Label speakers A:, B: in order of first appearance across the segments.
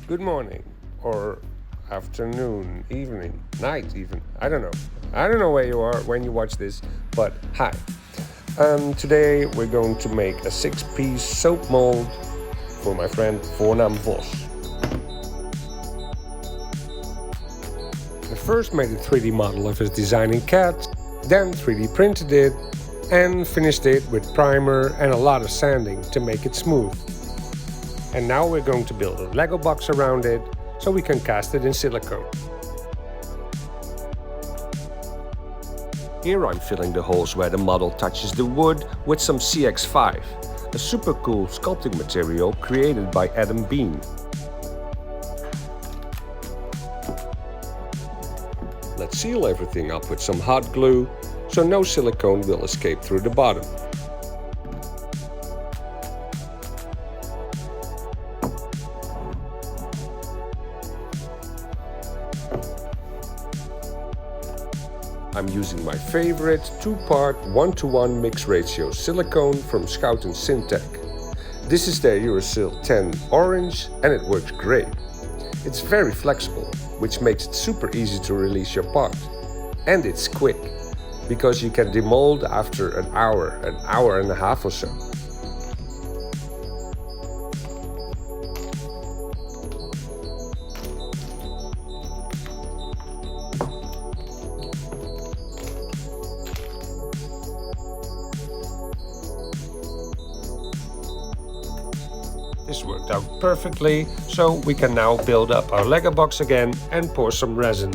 A: good morning, or afternoon, evening, night even. I don't know. I don't know where you are when you watch this, but hi. Today we're going to make a 6-piece soap mold for my friend Voornaam Vos. I first made a 3D model of his design in CAD, then 3D printed it and finished it with primer and a lot of sanding to make it smooth. And now we're going to build a Lego box around it so we can cast it in silicone. Here I'm filling the holes where the model touches the wood with some CX5, a super cool sculpting material created by Adam Bean. Let's seal everything up with some hot glue so no silicone will escape through the bottom. I'm using my favorite 2-part 1:1 mix ratio silicone from Scout & Syntec. This is their Uracil 10 orange and it works great. It's very flexible, which makes it super easy to release your part. And it's quick, because you can demold after an hour and a half or so. This worked out perfectly, so we can now build up our Lego box again and pour some resin.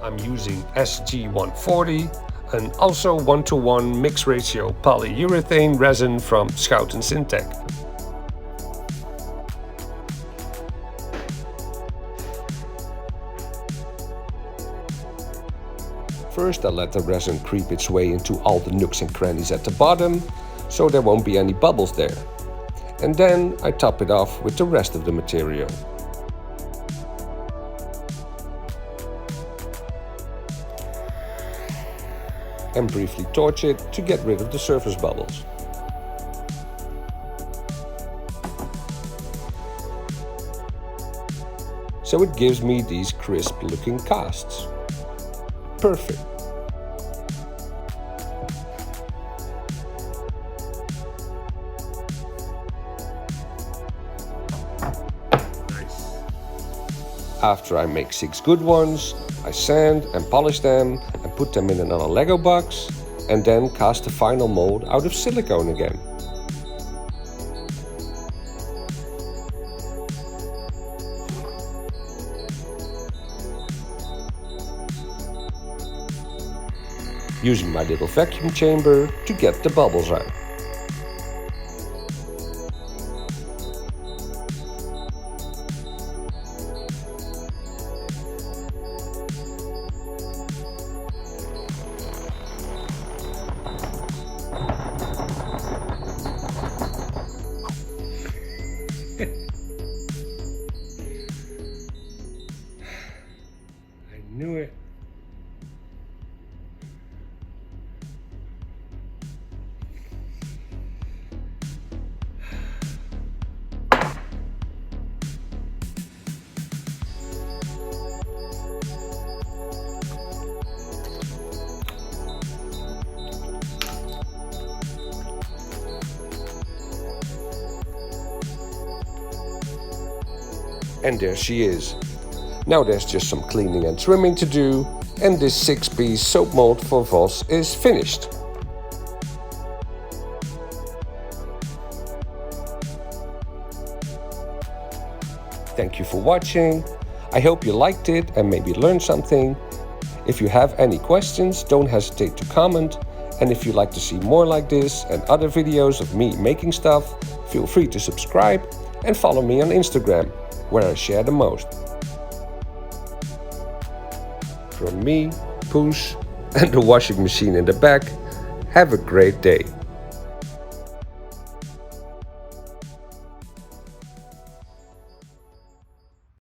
A: I'm using SG140 and also 1:1 mix ratio polyurethane resin from Scout & Syntec. First I let the resin creep its way into all the nooks and crannies at the bottom, so there won't be any bubbles there. And then I top it off with the rest of the material. And briefly torch it to get rid of the surface bubbles. So it gives me these crisp looking casts. Perfect. Nice. After I make 6 good ones, I sand and polish them and put them in another Lego box and then cast the final mold out of silicone again. Using my little vacuum chamber to get the bubbles out. I knew it. And there she is. Now there's just some cleaning and trimming to do, and this 6-piece soap mold for Vos is finished. Thank you for watching. I hope you liked it and maybe learned something. If you have any questions, don't hesitate to comment. And if you'd like to see more like this and other videos of me making stuff, feel free to subscribe and follow me on Instagram, where I share the most. From me, Poes, and the washing machine in the back, have a great day.